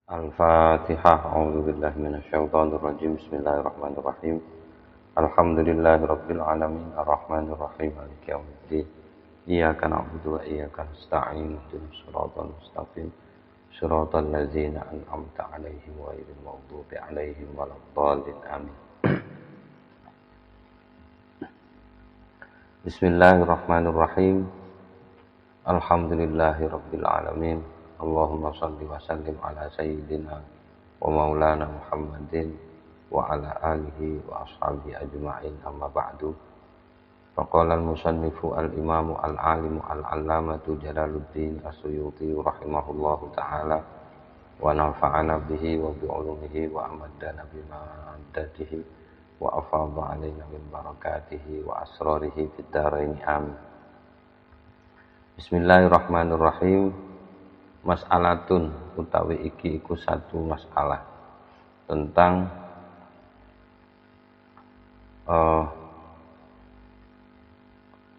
Al-Fatihah. A'udzubillahi minasyaitonirrajim. Bismillahirrahmanirrahim. Alhamdulillahirabbil alamin arrahmanir rahim maliki yaumiddin. Iyyaka na'budu wa iyyaka nasta'in. Ihdinas siratal mustaqim. Shiratal ladzina an'amta 'alaihim ghairil maghdubi 'alaihim waladdallin. Amin. Bismillahirrahmanirrahim. Alhamdulillahirabbil alamin. Allahumma salli wa sallim ala sayyidina wa maulana Muhammadin wa ala alihi wa ashabihi ajma'in, amma ba'du. Faqala al-musannifu al-imamu al-alimu al-allamatu Jalaluddin As-Suyuti rahimahullahu ta'ala wa nafa'ana bihi wa bi'ulumihi wa amaddana bimaddatihi wa afadha alaina min barakatihi wa asrarihi fid dharain. Amin. Bismillahirrahmanirrahim. Mas'alatun utawi iki iku satu masalah tentang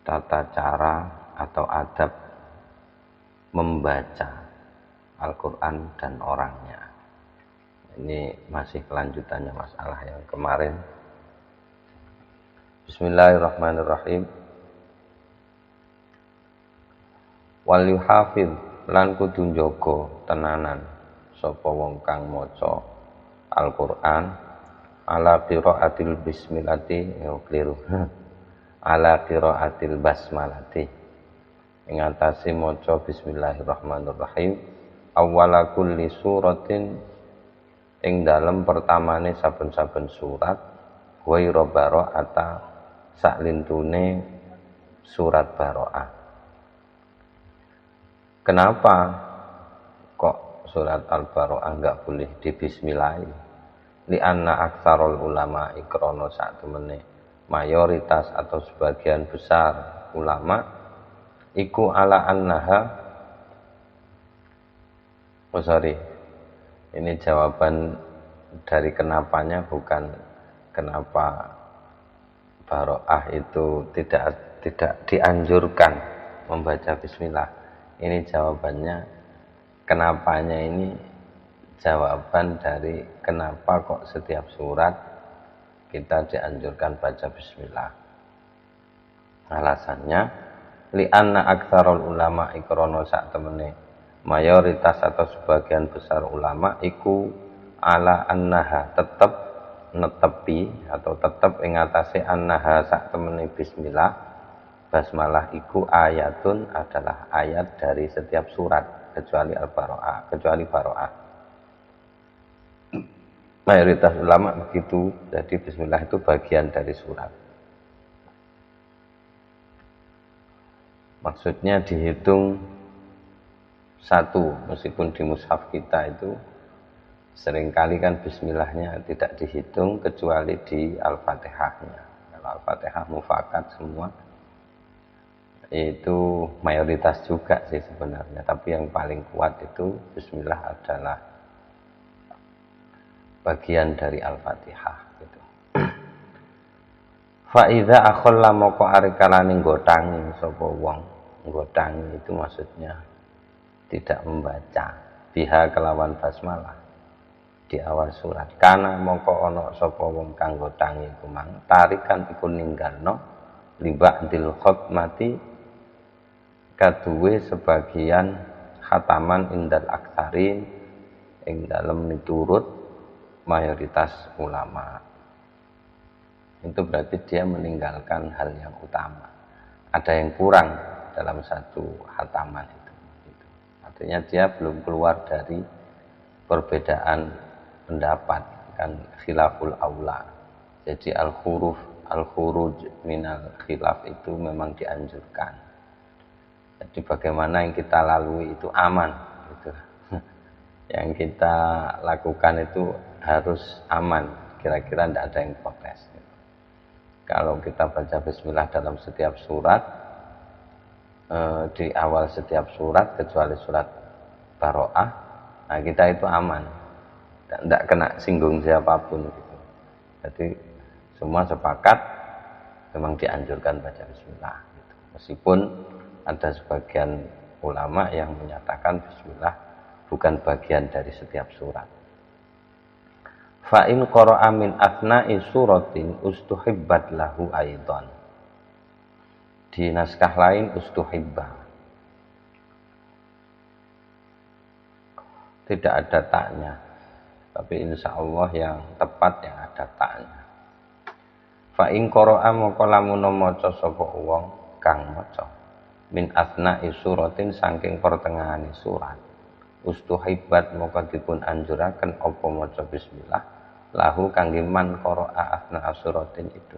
tata cara atau adab membaca Al-Quran dan orangnya. Ini masih kelanjutannya masalah yang kemarin. Bismillahirrahmanirrahim. Wal yuhafidh lan kudu njaga tenanan sapa wong kang maca Al-Qur'an ala qiraatil bismillati keliru ala qiraatil basmalati ing atase maca bismillahirrahmanirrahim awwala kulli suratin ing dalem pertamane saben-saben surat ghaira bara'ata saklintune surat Bara'ah. Kenapa kok surat Al-Bara'ah enggak boleh dibismillahi? Li'anna aktsarul ulama ikrono satemene mayoritas atau sebagian besar ulama iku ala annaha ini jawaban dari kenapanya, bukan kenapa Bara'ah itu tidak dianjurkan membaca bismillah. Ini jawabannya, kenapanya ini jawaban dari kenapa kok setiap surat kita dianjurkan baca bismillah. Alasannya, li'anna aktsarul ulama ikrono sak temene mayoritas atau sebagian besar ulama iku ala annaha tetep netepi atau tetep ing atase annaha sak temene bismillah. Basmalah iku ayatun adalah ayat dari setiap surat kecuali Al-Bara'ah, kecuali Bara'ah. Mayoritas ulama begitu, jadi bismillah itu bagian dari surat. Maksudnya dihitung satu, meskipun di mushaf kita itu seringkali kan bismillahnya tidak dihitung kecuali di Al-Fatihahnya. Kalau Al-Fatihah mufakat semua, itu mayoritas juga sih sebenarnya, tapi yang paling kuat itu bismillah adalah bagian dari Al-Fatihah gitu. Fa idza akhalla moko arikalane nggotangi sapa wong, nggotangi itu maksudnya tidak membaca biha kelawan basmalah di awal surat. Kana moko ana sapa wong kang nggotangi iku mang tarikan iku ninggalno liba'dil khotmati kaduwe sebagian khataman indal aksarin ing dalem miturut mayoritas ulama. Itu berarti dia meninggalkan hal yang utama. Ada yang kurang dalam satu khataman itu. Artinya dia belum keluar dari perbedaan pendapat, kan khilaful aula. Jadi al-khuruj minal khilaf itu memang dianjurkan. Jadi bagaimana yang kita lalui itu aman gitu. Yang kita lakukan itu harus aman, kira-kira tidak ada yang protes gitu. Kalau kita baca bismillah dalam setiap surat, di awal setiap surat kecuali surat Bara'ah, nah kita itu aman, tidak kena singgung siapapun gitu. Jadi semua sepakat memang dianjurkan baca bismillah gitu. Meskipun ada sebagian ulama yang menyatakan bismillah bukan bagian dari setiap surat. Fa in qara'a min athna'i suratin ustuhibbat lahu aidan. Di naskah lain ustuhibba. Tidak ada taknya. Tapi insya Allah yang tepat yang ada taknya. Fa in qara'a moko lamun maca sapa wong kang maca min athna'i suratin saking pertengahan surat. Ustuhibbat moko dipun anjuraken apa maca bismillah lahu kangge man qara'a athna'a suratin itu.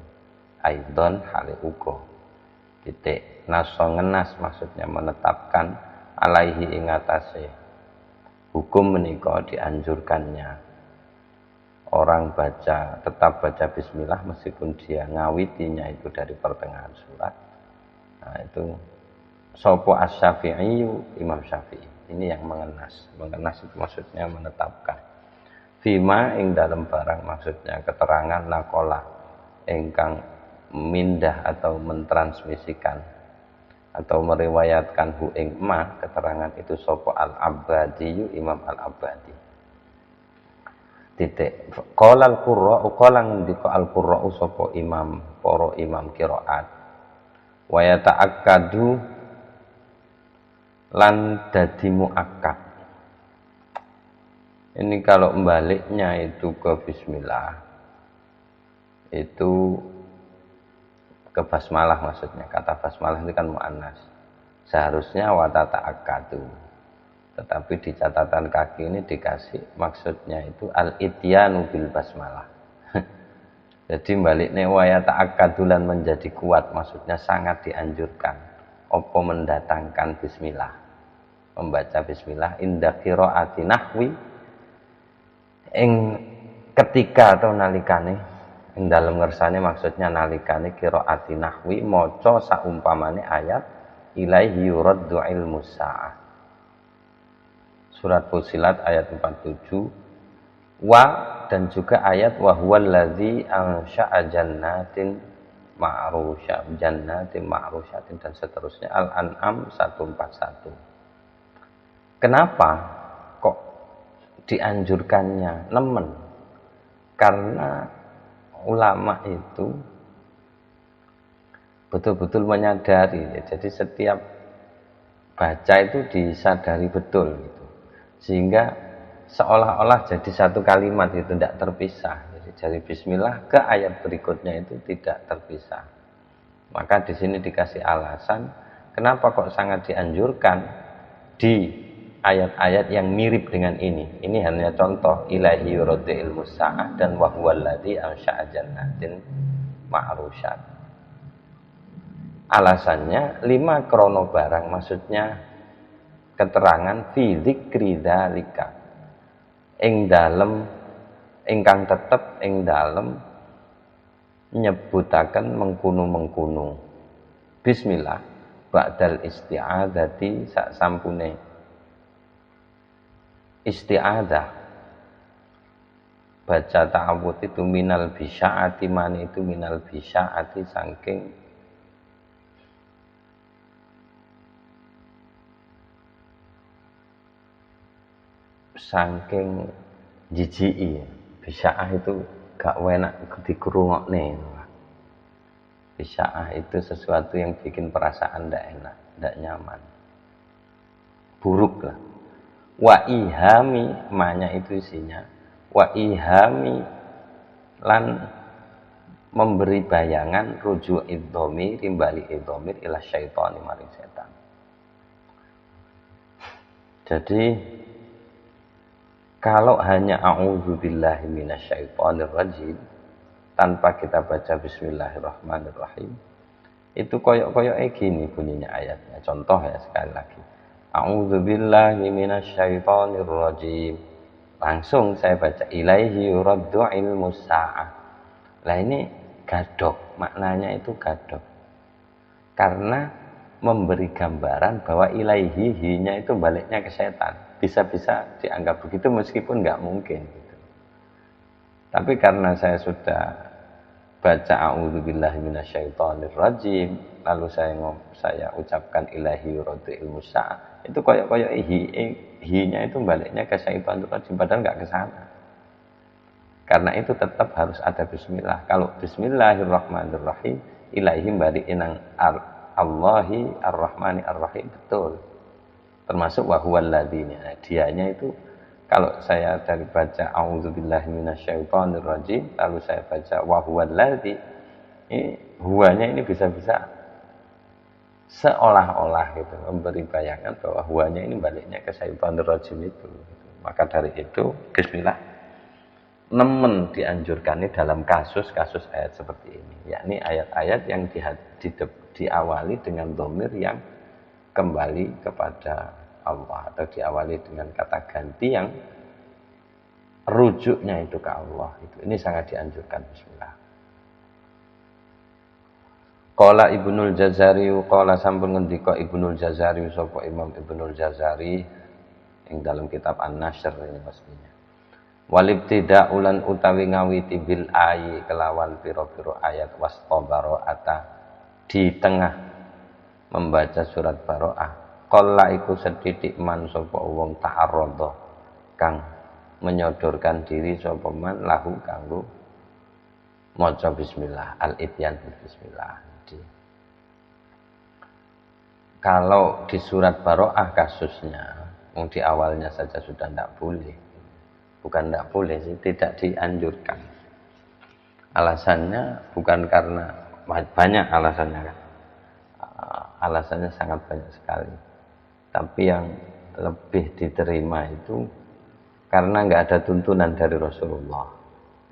Aidon hale uga. Titik naso ngenas maksudnya menetapkan alaihi ing atase hukum menika dianjurkannya orang tetap baca bismillah meskipun dia ngawitinya itu dari pertengahan surat. Nah itu sopo asy-Syafi'i, Imam Syafi'i ini yang mengenas itu maksudnya menetapkan fima ing dalam barang maksudnya keterangan nakola ingkang mindah atau mentransmisikan atau meriwayatkan hu ing ma keterangan itu sopo al-Abbadi Imam al-Abbadi. Titik qala al-qurra qalang diko al-qurra sopo imam para imam qiraat wa yata'akkadu lan dadi muakkad. Ini kalau baliknya itu ke bismillah itu ke basmalah maksudnya. Kata basmalah itu kan muannas. Seharusnya watata'akadu. Tetapi di catatan kaki ini dikasih maksudnya itu al-ityanu bil basmalah. Jadi baliknya wayata'akadu lan menjadi kuat maksudnya sangat dianjurkan. Apa mendatangkan bismillah. Membaca bismillah inda qiraati nahwi ing ketika atau nalikane ing dalem ngersane maksudnya nalikane qiraati nahwi maca saumpamane ayat ilaihi yuraddu ilmu sa'ah. Surat Fussilat ayat 47 wa dan juga ayat wa huwallazi ansha'a jannatin ma'rusyatin dan seterusnya Al-An'am 141. Kenapa kok dianjurkannya nemen? Karena ulama itu betul-betul menyadari, jadi setiap baca itu disadari betul gitu. Sehingga seolah-olah jadi satu kalimat itu tidak terpisah. Jadi dari bismillah ke ayat berikutnya itu tidak terpisah. Maka di sini dikasih alasan kenapa kok sangat dianjurkan di ayat-ayat yang mirip dengan ini. Ini hanya contoh ilahi yuraddu ilmu sa'ah dan wa huwallazi ansha'a jannatin ma'rusyat. Alasannya 5 krono barang maksudnya keterangan fi dzikri dzalika ing dalem ingkang tetep ing dalem nyebutaken mengkunu-mengkunu bismillah ba'dal isti'adzati sak sampune isti'adzah baca ta'awudz itu minal bisya'ati mani itu minal bisya'ati saking jijiki. Bisya'ah itu gak enak dikrungokne. Bisya'ah itu sesuatu yang bikin perasaan ndak enak, ndak nyaman, buruk lah. Wa ihami manya itu isinya wa ihami lan memberi bayangan ruju'id dhamir timbali idhamir ila syaitani maring setan. Jadi kalau hanya a'udzubillahi minasyaitonir rajim tanpa kita baca bismillahirrahmanirrahim itu koyok-koyoknya gini bunyinya ayatnya. Contoh ya sekali lagi. A'udzubillahi minasyaitonir rajim. Langsung saya baca ilaihi yuraddu ilmu sa'ah. Lah ini gadok, maknanya itu gadok. Karena memberi gambaran bahwa ilaihi hinya itu baliknya ke setan. Bisa-bisa dianggap begitu meskipun nggak mungkin gitu. Tapi karena saya sudah baca a'udzubillahi minasyaitonirrajim, lalu saya ucapkan ilahi yuradu ilmu sa'ah, itu koyok-koyok hi-nya itu baliknya ke syaitonir rajim, padahal nggak ke sana. Karena itu tetap harus ada bismillah. Kalau bismillahirrahmanirrahim, ilahi balik inang Allahi ar-Rahmani ar-Rahim, betul. Termasuk wahuwalladzina. Nah, dianya itu kalau saya dari baca a'udzubillahi minasyaitonirrajim, lalu saya baca wahuwalladzi, ini huwanya ini bisa-bisa seolah-olah gitu memberi bayangan bahwa huwanya ini baliknya ke syaitonirrajim itu. Maka dari itu bismillah nemen dianjurkan ini dalam kasus-kasus ayat seperti ini, yakni ayat-ayat yang diawali dengan dhamir yang kembali kepada Allah, atau diawali dengan kata ganti yang rujuknya itu ke Allah. Ini sangat dianjurkan. Bismillah. Qala Ibnul Jazari, qala sampun ngendika Ibnul Jazari, sapa Imam Ibnul Jazari yang dalam kitab An-Nashr ini pastinya. Walibtida ulan utawi ngawiti bil ayi kelawan piro-piro ayat wastobaro'ata, di tengah membaca surat baro'ah. Qalla iku sedidik man sapa wong ta'arradha kang menyodorkan diri sapa man lahu kanggo maca bismillah, al-ityan bismillah. Kalau di surat baro'ah kasusnya, di awalnya saja sudah tidak boleh. Bukan tidak boleh sih, tidak dianjurkan. Alasannya bukan karena banyak alasannya kan. Alasannya sangat banyak sekali. Tapi yang lebih diterima itu karena nggak ada tuntunan dari Rasulullah.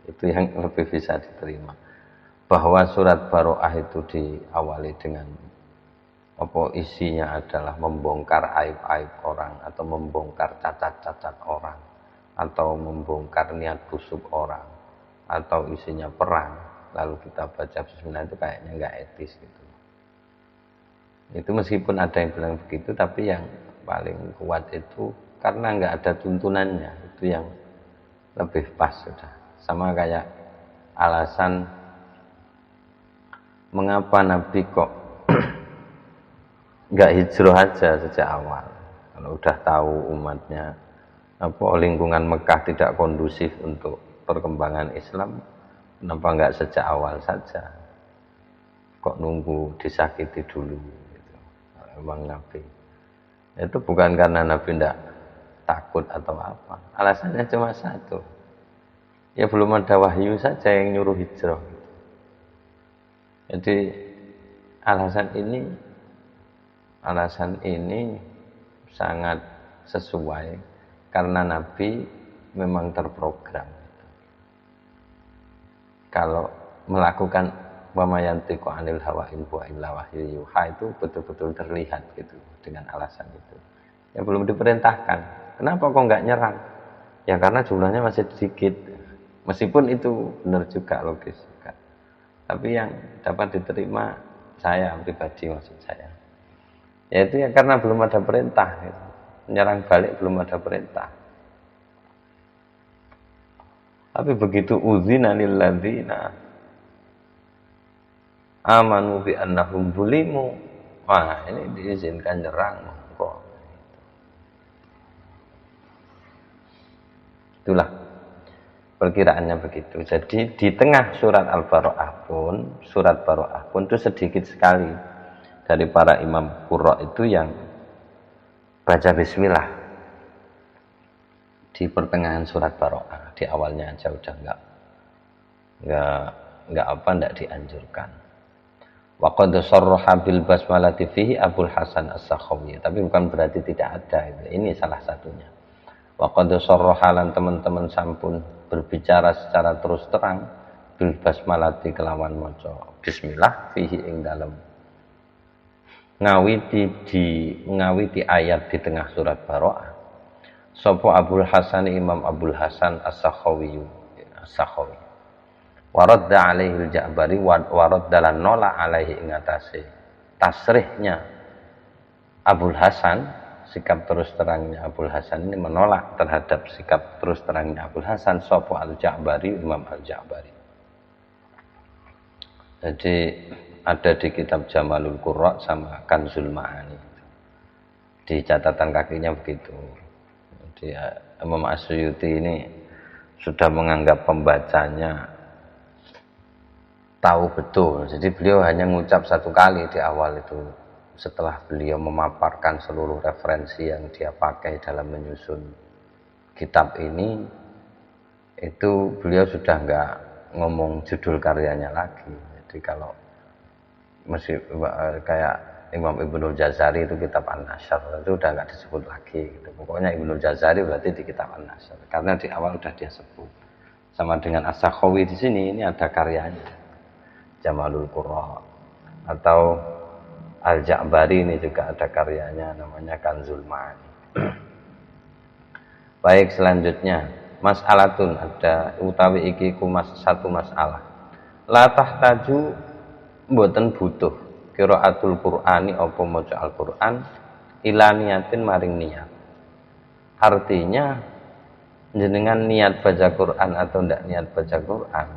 Itu yang lebih bisa diterima. Bahwa surat baro'ah itu diawali dengan apa isinya adalah membongkar aib-aib orang, atau membongkar cacat-cacat orang, atau membongkar niat busuk orang, atau isinya perang, lalu kita baca bismillah, itu kayaknya nggak etis gitu. Itu meskipun ada yang bilang begitu, tapi yang paling kuat itu karena nggak ada tuntunannya, itu yang lebih pas sudah. Sama kayak alasan mengapa Nabi kok nggak hijrah aja sejak awal, kalau udah tahu umatnya lingkungan Mekah tidak kondusif untuk perkembangan Islam, kenapa nggak sejak awal saja? Kok nunggu disakiti dulu? Gitu. Memang Nabi itu bukan karena Nabi tidak takut atau apa, alasannya cuma satu, ya belum ada wahyu saja yang nyuruh hijrah. Jadi alasan ini sangat sesuai karena Nabi memang terprogram. Kalau melakukan wamayantiqu anil hawa in huwa illa wahyu yuha, itu betul-betul terlihat gitu dengan alasan itu. Ya belum diperintahkan. Kenapa kok nggak nyerang? Ya karena jumlahnya masih sedikit. Meskipun itu benar juga, logis juga. Tapi yang dapat diterima saya pribadi, maksud saya, yaitu ya karena belum ada perintah gitu. Menyerang balik belum ada perintah. Tapi begitu udzina lil ladzina amanu bi annahum zulimu, wah ini diizinkan nyerang kok. Itulah perkiraannya begitu. Jadi di tengah surat Al-Baro'ah pun itu sedikit sekali dari para imam qurra itu yang baca bismillah di pertengahan surat Baro'ah. Di awalnya aja udah enggak dianjurkan. Wa qad sarraha bil basmalati fihi Abul Hasan As-Sakhawi, tapi bukan berarti tidak ada itu. Ini salah satunya. Wa qad sarraha, lan teman-teman sampun berbicara secara terus terang bil basmalati kelawan maca bismillah fihi ing dalem ngawiti ayat di tengah surat Baro'ah. Sopo Abul Hasan, Imam Abul Hasan As-Sakhawi. Waradda alaihi al-Ja'bari waradda lan nola alaihi ing atase tasrihnya Abul Hasan, sikap terus terangnya Abul Hasan ini menolak terhadap sikap terus terangnya Abul Hasan, sopo al-Ja'bari, Imam al-Ja'bari. Jadi ada di kitab Jamalul Qurra sama Kanzul Ma'ani. Di catatan kakinya begitu. Jadi Imam As-Suyuti ini sudah menganggap pembacanya tahu betul. Jadi beliau hanya mengucap satu kali di awal itu. Setelah beliau memaparkan seluruh referensi yang dia pakai dalam menyusun kitab ini, itu beliau sudah nggak ngomong judul karyanya lagi. Jadi kalau masih kayak Imam Ibnul Jazari itu kitab An-Nasyr itu udah nggak disebut lagi gitu. Pokoknya Ibnul Jazari berarti di kitab An-Nasyr karena di awal udah dia sebut. Sama dengan As-Sakhawi di sini ini ada karyanya Jamalul Qurra, atau Al-Ja'bari ini juga ada karyanya namanya Kanzul Ma'ani. Baik, selanjutnya mas'alatun, ada utawi iki ku satu masalah. La tahtaju, mboten butuh qiraatul Qur'ani apa maca Al-Qur'an ila niyatin maring niat. Artinya jenengan niat baca Qur'an atau ndak niat baca Qur'an,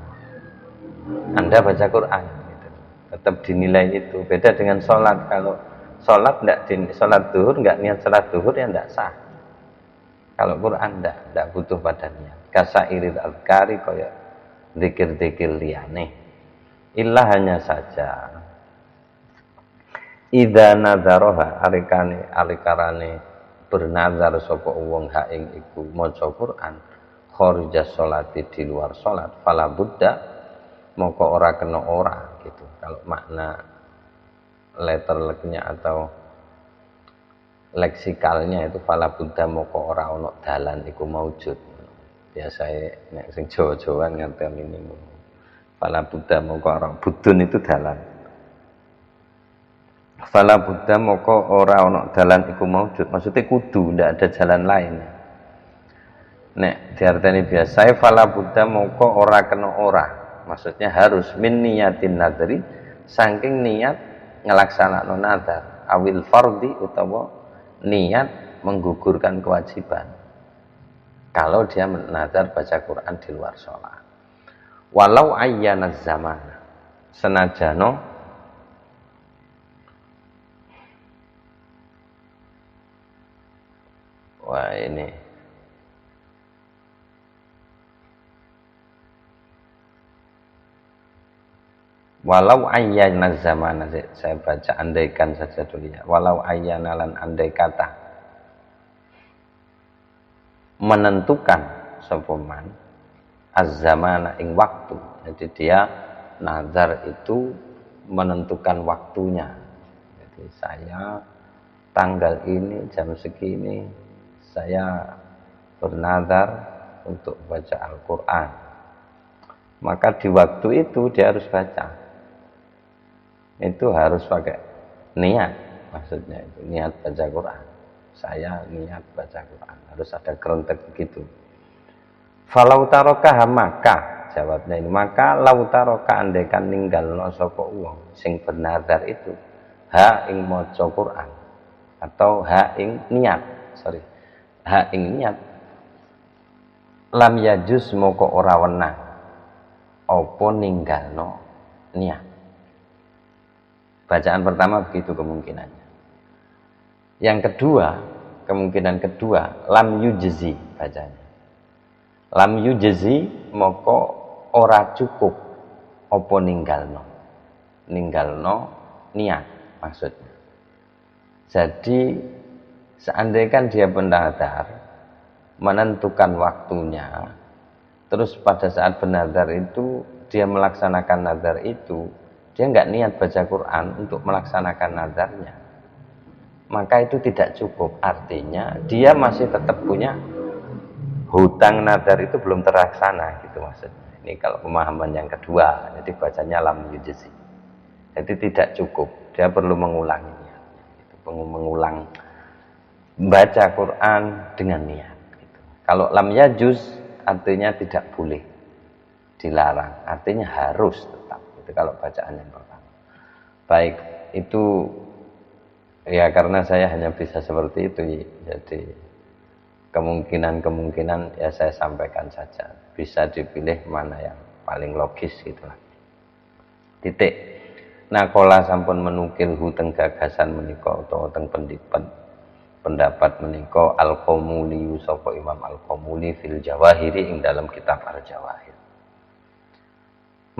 Anda baca Qur'an gitu. Tetap dinilai itu. Beda dengan sholat. Kalau sholat sholat duhur nggak niat sholat duhur ya ndak sah. Kalau Quran ndak butuh pada niat. Kasairil azkari kaya zikir-zikir liyane. Illa hanya saja idza nadzaroha alikarane bernazar sapa wong ha ing iku maca Quran kharijas sholati di luar salat fala buddha moko ora kena ora gitu. Kalau makna letternya atau leksikalnya itu fala buddha moko ora ono dalan iku maujud. Biasane nek sing Jawa-Jawa ngerti ini. Fala buddha moko ora, budun itu dalan. Fala buddha moko ora ono dalan iku maujud. Maksudnya kudu, ndak ada jalan lain. Nek diarteni biasa fala buddha moko ora kena ora. Maksudnya harus min niyatin nadri, saking niat ngelaksanakno nadar, awil fardhi utawa niat menggugurkan kewajiban. Kalau dia menadar baca Quran di luar sholat. Walau ayyana zaman, senajano wah ini walau ayyana zaman, saya baca andaikan saja dulu ya. Walau ayyana lan andai kata menentukan sopoman az-zamana ing waktu. Jadi dia nazar itu menentukan waktunya. Jadi saya tanggal ini jam segini saya bernazar untuk baca Al-Quran. Maka di waktu itu dia harus baca. Itu harus pakai niat, maksudnya itu niat baca Quran. Saya niat baca Quran, harus ada kerentek begitu. Falau taroka maka jawabnya ini, maka lau taroka andaikan ninggalno sapa wong sing bernazar itu ha ing maca Quran atau ha ing niat, ha ing niat, lam yajuz moko ora wenang apa ninggalno niat. Bacaan pertama begitu kemungkinannya. Yang kedua, kemungkinan kedua, lam yujzi bacanya. Lam yujzi moko ora cukup apa ninggalno. Ninggalno niat maksudnya. Jadi seandainya dia bernazar menentukan waktunya, terus pada saat bernazar itu dia melaksanakan nazar itu, dia nggak niat baca Quran untuk melaksanakan nazarnya, maka itu tidak cukup. Artinya dia masih tetap punya hutang nazar, itu belum terlaksana gitu maksudnya. Ini kalau pemahaman yang kedua, jadi bacanya lam yujzi. Jadi tidak cukup, dia perlu mengulanginya, mengulang baca Quran dengan niat gitu. Kalau lam yajuz artinya tidak boleh, dilarang, artinya harus tetap. Itu kalau bacaan yang pertama. Baik, itu ya karena saya hanya bisa seperti itu, jadi kemungkinan ya saya sampaikan saja, bisa dipilih mana yang paling logis gitulah. Titik. Nakola sampun menukil teng gagasan menika utawa teng pendapat menika Al-Qomuli sapa Imam Al-Qomuli fil Jawahiri ing dalam kitab Al-Jawahir.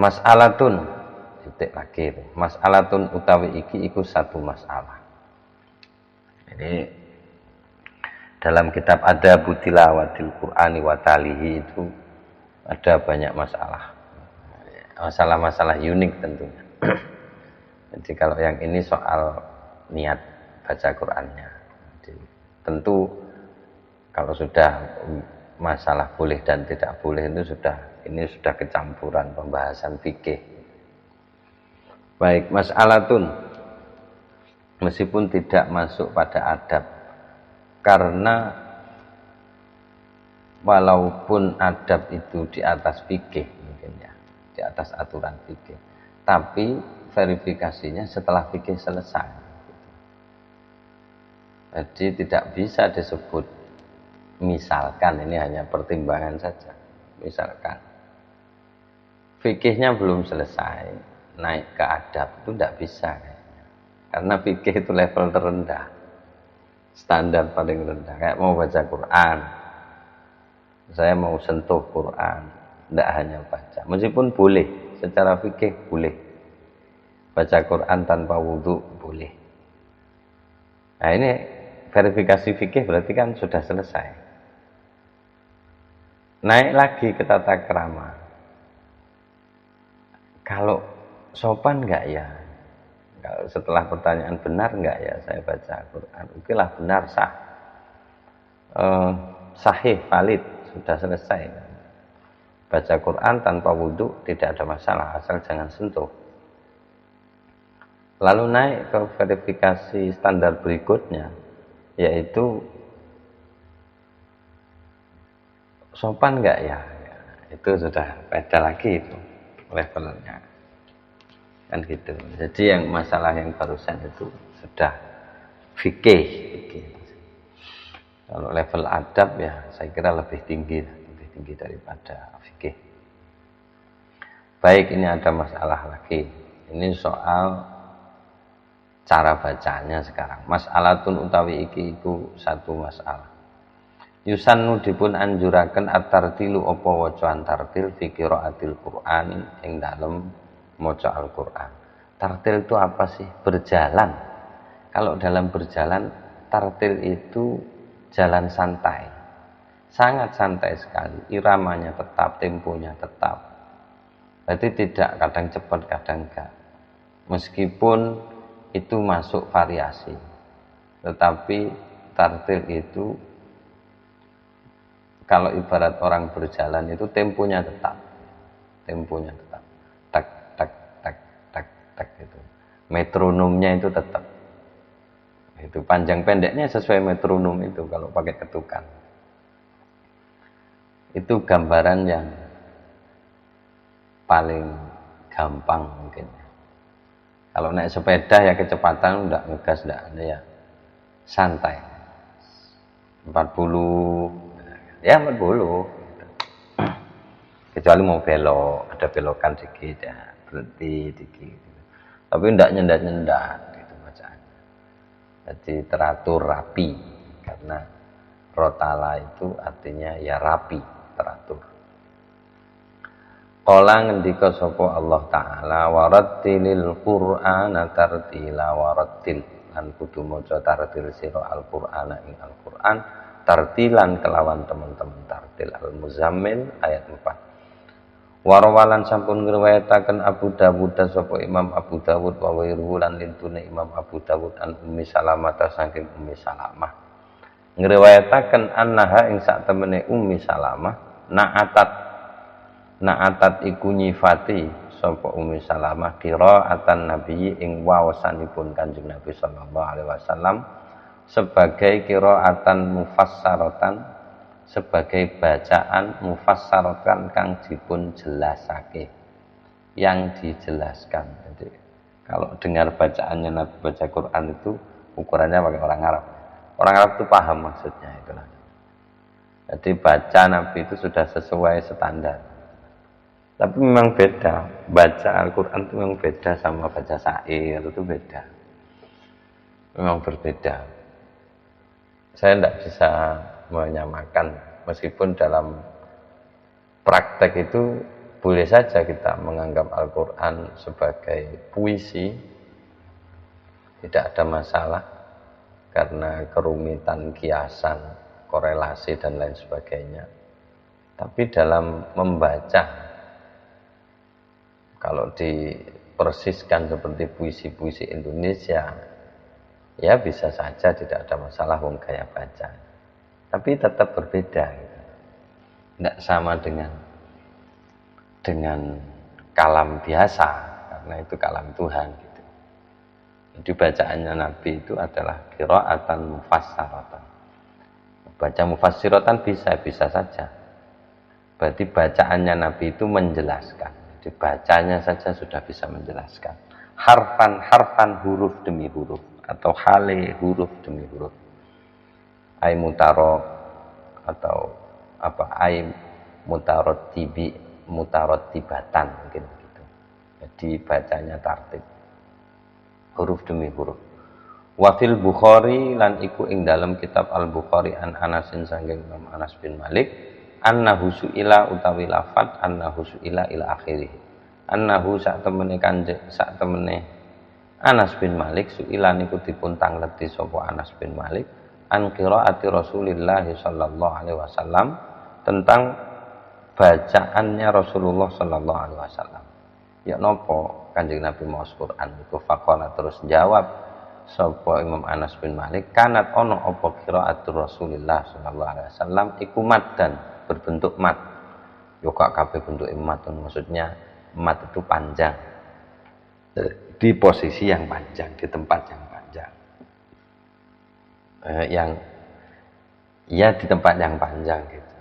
Mas'alatun titik lagi. Mas'alatun utawi iki iku satu masalah. Jadi dalam kitab Adabut Tilawatil Qur'ani wa Talihi itu ada banyak masalah. Masalah-masalah unik tentunya. Jadi kalau yang ini soal niat baca Qur'annya. Jadi, tentu kalau sudah masalah boleh dan tidak boleh itu ini sudah kecampuran pembahasan fikih. Baik, mas'alatun meskipun tidak masuk pada adab, karena walaupun adab itu di atas fikih mungkin ya, di atas aturan fikih, tapi verifikasinya setelah fikih selesai. Jadi tidak bisa disebut misalkan, ini hanya pertimbangan saja. Misalkan fikihnya belum selesai, naik ke adab itu tidak bisa. Karena fikih itu level terendah, standar paling rendah. Kayak mau baca Quran, saya mau sentuh Quran, tidak hanya baca. Meskipun boleh, secara fikih boleh. Baca Quran tanpa wudhu boleh. Nah ini verifikasi fikih berarti kan sudah selesai. Naik lagi ke tata krama. Kalau sopan enggak ya? Kalau setelah pertanyaan benar enggak ya saya baca Quran? Oke lah, benar, sah. Sahih, valid, sudah selesai. Baca Quran tanpa wudhu tidak ada masalah, asal jangan sentuh. Lalu naik ke verifikasi standar berikutnya, yaitu sopan enggak ya? Itu sudah beda lagi itu levelnya. Kan gitu. Jadi yang masalah yang barusan itu sudah fikih. Kalau level adab ya saya kira lebih tinggi daripada fikih. Baik, ini ada masalah lagi. Ini soal cara bacanya sekarang. Mas'alatun utawi iki iku satu masalah. Yusannu dipun anjuraken at-tartilu apa wacaan tartil fi qiraatil Qur'an ing dalem maca Al-Qur'an. Tartil itu apa sih? Berjalan. Kalau dalam berjalan, tartil itu jalan santai. Sangat santai sekali. Iramanya tetap, temponya tetap. Berarti tidak kadang cepat, kadang enggak. Meskipun itu masuk variasi, tetapi tartil itu kalau ibarat orang berjalan itu temponya tetap, tak tak tak tak tak itu, metronomnya itu tetap, itu panjang pendeknya sesuai metronom itu kalau pakai ketukan. Itu gambaran yang paling gampang mungkin. Kalau naik sepeda ya kecepatan udah ngegas, udah ada ya santai. 40 ya 40. Kecuali mau belok, ada belokan dikit ya berhenti dikit. Tapi enggak nyendat-nyendat gitu bacaannya. Jadi teratur, rapi, karena rotala itu artinya ya rapi, teratur. Qala ngendika sapa Allah taala warattilil qur'ana tartila, warattil lan kudu maca tartil sira al-Qur'ana ing Al-Qur'an tartilan kelawan teman-teman tartil Al-Muzammil ayat 4. Warwalan sampun ngriwayataken Abu Dawud sapa Imam Abu Dawud wa wairuhu lan lintune Imam Abu Dawud an Ummi Salamah saking Ummi Salamah ngriwayataken annaha ing sak temene Ummi Salamah na'atat iku nyifati sapa Ummi Salamah qiraatan Nabi ing waosanipun Kanjeng Nabi sallallahu alaihi wasallam sebagai qiraatan mufassaratan, sebagai bacaan mufassaratan kang dipun jelasake, yang dijelaskan. Jadi kalau dengar bacaannya Nabi baca Quran itu ukurannya pakai orang Arab. Orang Arab itu paham maksudnya itulah. Jadi baca Nabi itu sudah sesuai standar. Tapi memang beda, baca Al-Quran itu memang beda sama baca syair, itu beda. Memang berbeda. Saya tidak bisa menyamakan, meskipun dalam praktek itu boleh saja kita menganggap Al-Quran sebagai puisi, tidak ada masalah, karena kerumitan kiasan, korelasi, dan lain sebagainya. Tapi dalam membaca, kalau dipersiskan seperti puisi-puisi Indonesia, ya bisa saja tidak ada masalah wong gaya baca. Tapi tetap berbeda. Gitu. Tidak sama dengan kalam biasa, karena itu kalam Tuhan. Gitu. Jadi bacaannya Nabi itu adalah qiraatan mufassaratan. Baca mufassiratan bisa saja. Berarti bacaannya Nabi itu menjelaskan. Dibacanya saja sudah bisa menjelaskan. Harfan huruf demi huruf, atau hale huruf demi huruf. Ai mutaro atau apa ai mutarotibatan mungkin begitu. Jadi bacanya tartib. Huruf demi huruf. Wa fil Bukhari lan iku ing dalam kitab Al-Bukhari an Anasin sanggeng Imam Anas bin Malik annahu su'ila utawi lafat annahu su'ila ila akhirih annahu sak temene Anas bin Malik su'ila niku dipun tangleti sapa Anas bin Malik an qiraati Rasulillah sallallahu alaihi wasallam tentang bacaannya Rasulullah sallallahu alaihi wasallam. Ya napa Kanjeng Nabi maos Quran iku faqala terus jawab sapa Imam Anas bin Malik kanat ono apa qiraatul Rasulillah sallallahu alaihi wasallam iku maddan berbentuk mat. Yoga kabeh bentuk mat, maksudnya mat itu panjang. Di posisi yang panjang, di tempat yang panjang. Di tempat yang panjang gitu.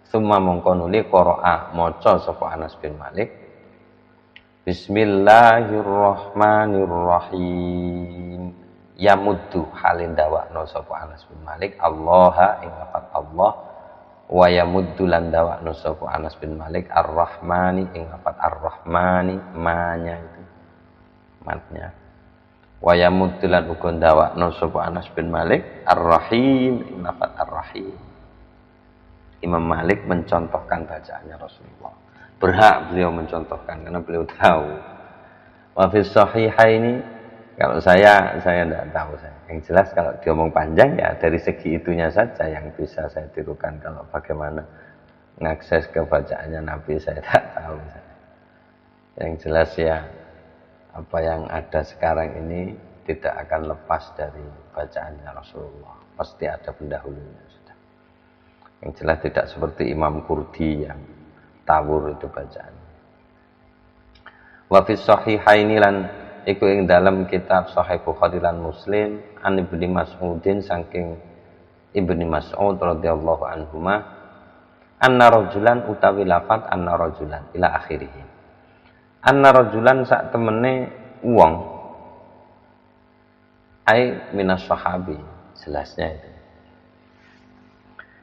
Summa mongko nuli qira'a maca sapa Anas bin Malik. Bismillahirrahmanirrahim. Yamuddu halin dawakno sapa Anas bin Malik Allah ing lafaz Allah wa yamuddu lan dawakno sapa Anas bin Malik Ar-Rahmani ing lafaz Ar-Rahmani manya itu matnya wa yamuddu lan uga dawakno sapa Anas bin Malik Ar-Rahim ing lafaz Ar-Rahim. Imam Malik mencontohkan bacaannya Rasulullah, berhak beliau mencontohkan karena beliau tahu. Wa fi sahihaini, kalau saya tidak tahu saya. Yang jelas kalau diomong panjang ya dari segi itunya saja yang bisa saya tirukan. Kalau bagaimana mengakses ke bacaannya Nabi saya tak tahu. Yang jelas ya apa yang ada sekarang ini tidak akan lepas dari bacaannya Rasulullah. Pasti ada pendahulunya sudah. Yang jelas tidak seperti Imam Qurdi yang tawur itu bacaan. Wa fi sahihaini lan iku ing dalam kitab Sahih Bukhari lan Muslim an Ibnu Mas'udin saking Ibnu Mas'ud radhiyallahu anhuma anna rajulan utawi lafat anna rajulan ila akhirih. Anna rajulan sak temene wong ai minas sahabi, jelasnya itu.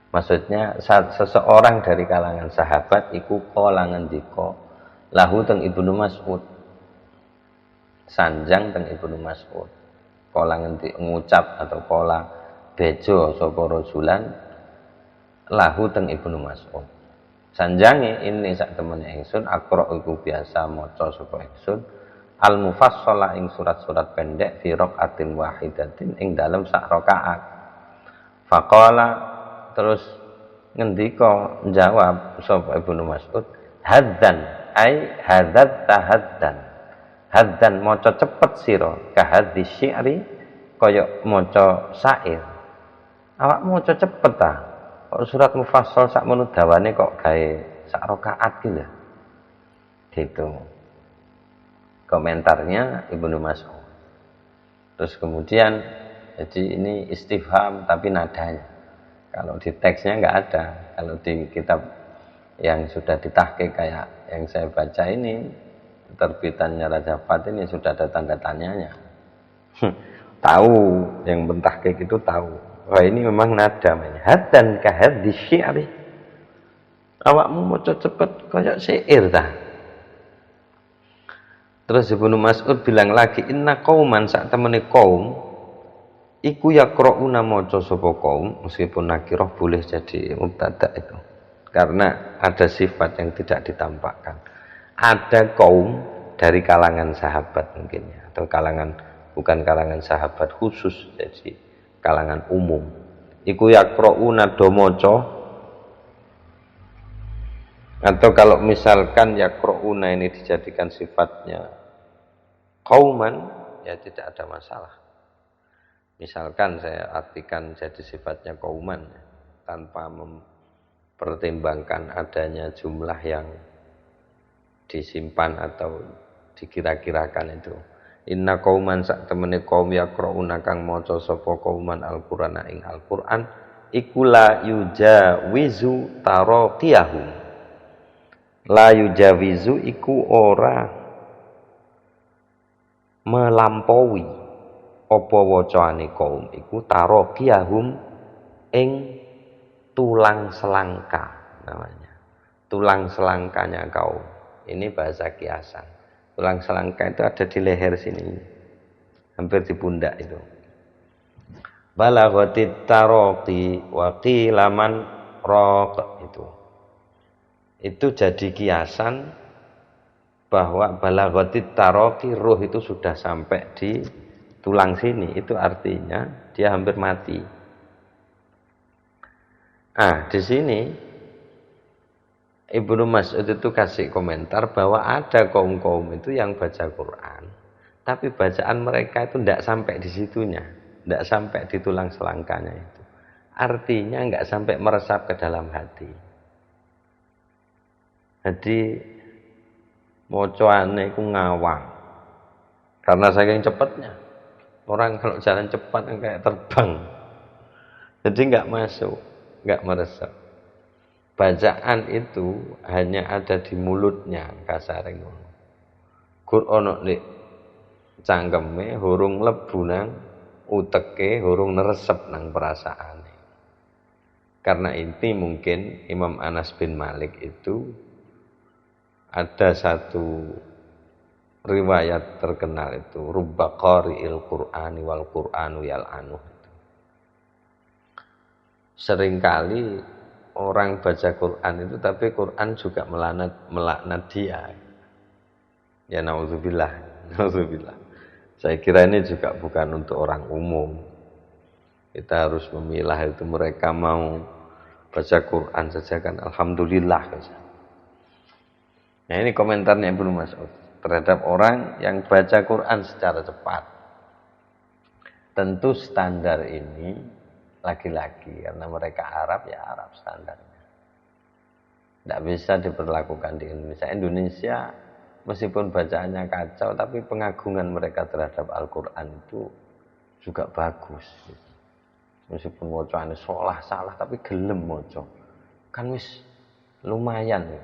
Maksudnya seseorang dari kalangan sahabat iku qala ngendika lahu teng Ibnu Mas'ud sanjang teng Ibnu Mas'ud kala ngucap atau kala bejo sapa rajulan lahu teng Ibnu Mas'ud sanjange ini sak temene ingsun akra iku biasa maca sapa ingsun al mufassala ing surat-surat pendek fi raqatin wahidatin ing dalem sak rakaat faqala terus ngendika jawab sapa Ibnu Mas'ud haddan ai hadzat tahaddan haddan maca cepet sira kahadzi syi'ri kaya maca syair awak maca cepet ta kok surat mufassal sak menut dawane kok gawe sak rakaat ki lho gitu komentarnya Ibnu Mas'ud. Terus kemudian jadi ini istifham tapi nadanya kalau di teksnya enggak ada, kalau di kitab yang sudah ditahqiq kayak yang saya baca ini terbitannya Raja Fat ini sudah ada tanda tanyanya. Tahu yang mentahqiq itu tahu. Wah ini memang nada namanya. Hadan kahadzi syi'ri. Awakmu maca cepet kaya syair ta. Terus Ibnu Mas'ud bilang lagi, inna qauman sak temene kaum iku yaqrauna maca sapa kaum, meskipun nakirah boleh jadi mubtada itu. Karena ada sifat yang tidak ditampakkan. Ada kaum dari kalangan sahabat mungkin ya, atau kalangan bukan kalangan sahabat khusus, jadi kalangan umum. Iku yaqrauna do maca, atau kalau misalkan yaqrauna ini dijadikan sifatnya kauman, ya tidak ada masalah. Misalkan saya artikan jadi sifatnya kauman, tanpa mempertimbangkan adanya jumlah yang disimpan atau dikira-kirakan itu. Inna kauman sak temene kaum yaqrauna kang maca sapa kauman Al-Qur'ana ing Al-Qur'an iku la yujawizu taraqiyahum. La yujawizu iku ora melampaui apa wacaane kaum iku taraqiyahum ing tulang selangka namanya. Tulang selangkanya kaum. Ini bahasa kiasan. Tulang selangka itu ada di leher sini. Hampir di pundak itu. Balaghatit taraqi wa qila man raq itu. Itu jadi kiasan bahwa balaghatit taraqi, ruh itu sudah sampai di tulang sini, itu artinya dia hampir mati. Di sini Ibnu Mas'ud itu kasih komentar bahwa ada kaum-kaum itu yang baca Quran, tapi bacaan mereka itu tidak sampai di situnya, tidak sampai di tulang selangkanya itu. Artinya nggak sampai meresap ke dalam hati. Jadi mocoane itu ngawang karena saking cepatnya. Orang kalau jalan cepat kayak terbang, jadi nggak masuk, nggak meresap. Bacaan itu hanya ada di mulutnya, kasare ngono. Gur ono nek cangkeme hurung mlebu nang uteke, hurung neresep nang perasaane. Karena ini mungkin Imam Anas bin Malik itu ada satu riwayat terkenal itu rubba qari'il Qur'ani wal Qur'anu yal'anuh. Seringkali orang baca Quran itu tapi Quran juga melaknat dia. Ya naudzubillah, naudzubillah. Saya kira ini juga bukan untuk orang umum. Kita harus memilah itu, mereka mau baca Quran saja kan alhamdulillah saja. Nah, ini komentarnya Ibnu Mas'ud terhadap orang yang baca Quran secara cepat. Tentu standar ini laki-laki, karena mereka Arab ya Arab standarnya. Tidak bisa diperlakukan di Indonesia. Indonesia meskipun bacaannya kacau, tapi pengagungan mereka terhadap Al-Quran itu juga bagus. Meskipun wacaannya salah, tapi gelem moco. Kan wis lumayan ya.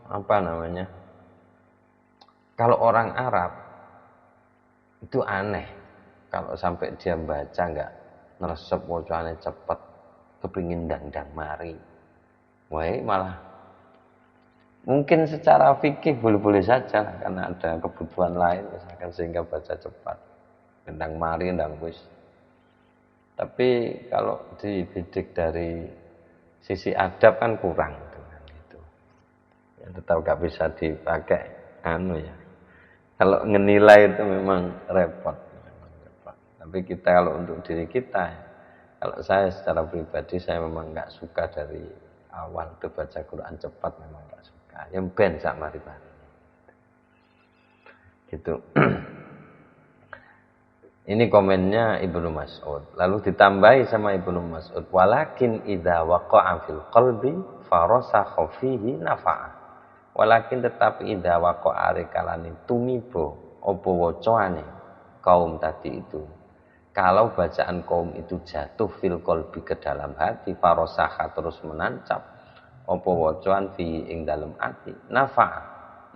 Apa namanya? Kalau orang Arab itu aneh. Kalau sampai dia baca nggak neresep wacaannya cepat, kepingin dang mari. Wah, malah mungkin secara fikih boleh-boleh saja karena ada kebutuhan lain misalkan sehingga baca cepat. Dang mari, dang wis. Tapi kalau dibidik dari sisi adab kan kurang. Tetap gak bisa dipakai ya. Kalau ngenilai itu memang repot. Tapi kita kalau untuk diri kita, kalau saya secara pribadi saya memang nggak suka dari awal itu baca Quran cepat, memang nggak suka. Yang ben sak mari-mari. Gitu. Ini komennya Ibnu Mas'ud. Lalu ditambahi sama Ibnu Mas'ud, walakin idza waqa'a fil qalbi farasakha fihi nafa'a. Walakin tetapi idza waqa'a rikalani tumibo apa wacaane kaum tadi itu. Kalau bacaan kaum itu jatuh fil qalbi ke dalam hati, farasakha terus menancap apa wacaan fi ing dalam hati, nafa'a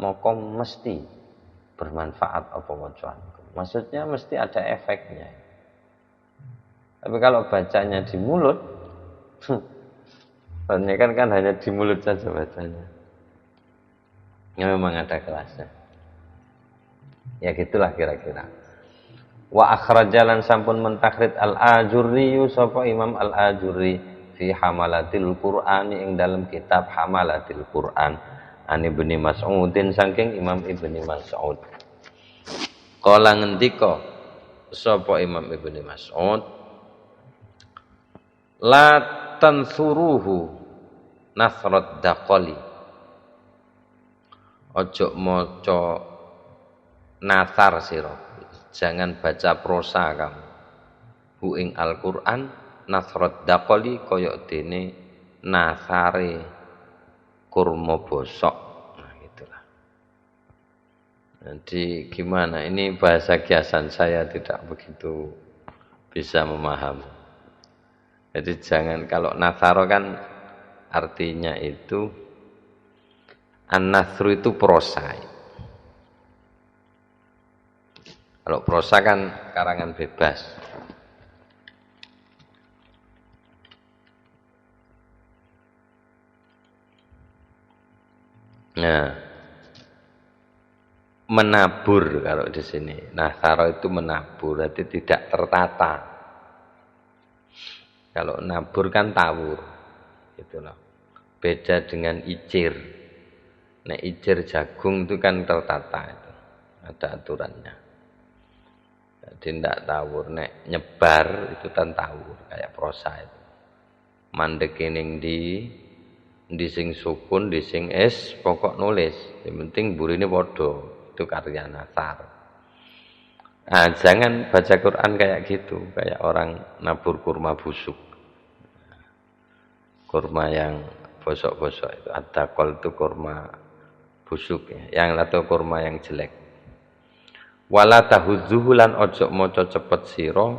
moko mesti bermanfaat apa wacaan. Maksudnya mesti ada efeknya. Tapi kalau bacanya di mulut, kan hanya di mulut saja bacanya. Ya memang ada kelasnya. Ya gitulah kira-kira. Wa akhrajalan sampun mentakrid al-Ajurri sapa Imam al-Ajurri fi Hamalatil Qur'an ing dalam kitab Hamalatil Qur'an an Ibnu Mas'udin saking Imam Ibnu Mas'ud. Kala ngendika sapa Imam Ibnu Mas'ud, la tansuruhu nasrat daqali. Ojo maca nasar sira, jangan baca prosa kamu. Hu ing Al-Qur'an nasrat daqali kaya dene nasare kurma bosok. Nah, gitulah. Jadi gimana? Ini bahasa kiasan saya tidak begitu bisa memahami. Jadi jangan, kalau nasaro kan artinya itu an-nasru itu prosa. Kalau prosa kan karangan bebas. Nah, menabur kalau di sini. Nasaro itu menabur, berarti tidak tertata. Kalau nabur kan tawur, gitu loh. Beda dengan icir. Nah, icir jagung itu kan tertata itu. Ada aturannya. Jadi tidak tawur. Nek nyebar itu kan tawur, kayak prosa itu. Mandek ning di sing sukun, di sing es, pokok nulis. Yang penting burine padha. Itu karya nasar. Nah, jangan baca Quran kayak gitu, kayak orang nabur kurma busuk. Kurma yang bosok-bosok itu, ad-daqal itu kurma busuk ya, yang atau kurma yang jelek. Wala tahudzuhu lan ojo maca cepet sira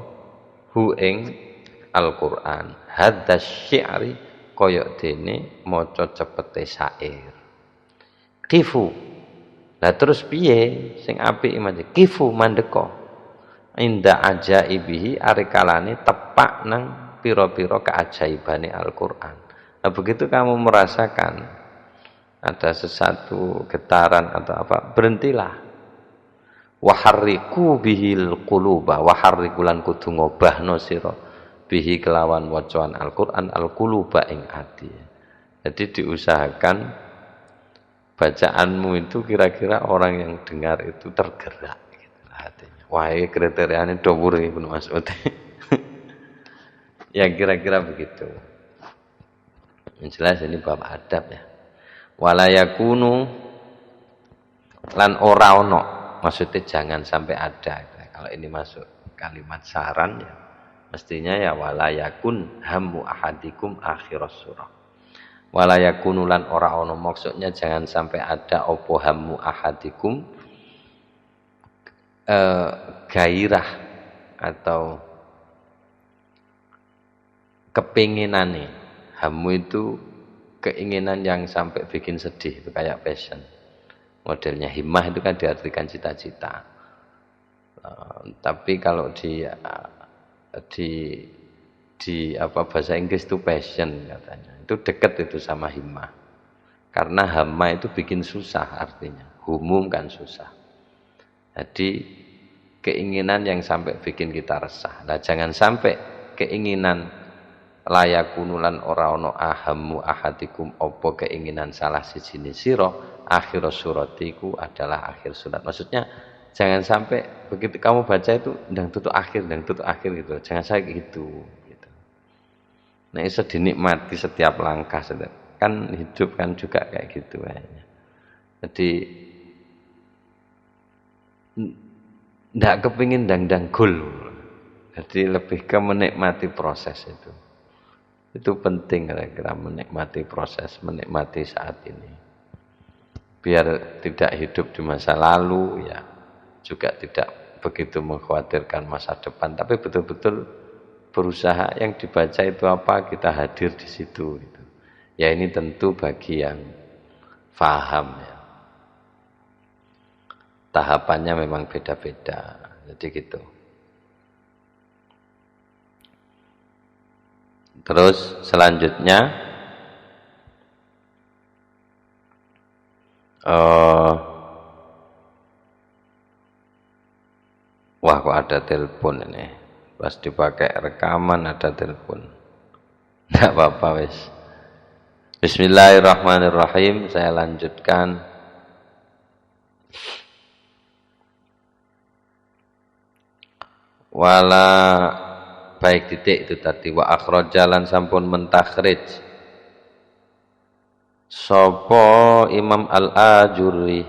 hu ing Al-Qur'an. Hadza syi'ri kaya dene maca cepete syair. Kifu. Lah terus piye sing apik iki? Kifu mandeka. Inda ajaibihi arikalane tepak nang pira-pira keajaibane Al-Qur'an. Nah, begitu kamu merasakan ada sesuatu getaran atau apa, berhentilah. Waharriku bihil quluba, waharrikulan kudu ngobahno sira bihi kelawan wacaan Al-Qur'an al-quluba ing ati. Jadi diusahakan bacaanmu itu kira-kira orang yang dengar itu tergerak gitu hatinya. Wah, ini kriterianya dhuwur Ibnu Mas'ud. Ya kira-kira begitu. Yang jelas ini bab adab ya. Walayakunu lan ora ono, maksudnya jangan sampai ada. Kalau ini masuk kalimat saran ya, mestinya ya walayakun hammu ahadikum akhiras surah. Walayakunu lan ora ono, maksudnya jangan sampai ada opo hammu ahadikum gairah atau kepinginane. Hammu itu keinginan yang sampai bikin sedih, itu kayak passion. Modelnya himmah itu kan diartikan cita-cita. Tapi kalau di apa bahasa Inggris itu passion katanya. Itu dekat itu sama himmah. Karena hamma itu bikin susah artinya. Humum kan susah. Jadi keinginan yang sampai bikin kita resah. Nah, jangan sampai keinginan layakunulan ora ono ahammu ahadikum opo keinginan salah sijine sira akhir suratiku adalah akhir surat. Maksudnya jangan sampai begitu kamu baca itu ndang tutup akhir gitu. Jangan sampai gitu. Nah, iso dinikmati setiap langkah. Kan hidup kan juga kayak gitu kayaknya. Jadi ndak kepingin ndang gol. Jadi lebih ke menikmati proses itu. Itu penting kira-kira, menikmati proses, menikmati saat ini. Biar tidak hidup di masa lalu ya, juga tidak begitu mengkhawatirkan masa depan, tapi betul-betul berusaha yang dibaca itu apa, kita hadir di situ gitu. Ya ini tentu bagi yang faham ya. Tahapannya memang beda-beda. Jadi gitu. Terus selanjutnya Eh, wah kok ada telepon ini. Pas dipakai rekaman ada telepon. Enggak apa-apa wis. Bismillahirrahmanirrahim. Saya lanjutkan. Wala baik titik itu tadi wa akhrajalan sampun mentakhrij sapa Imam Al-Ajurri.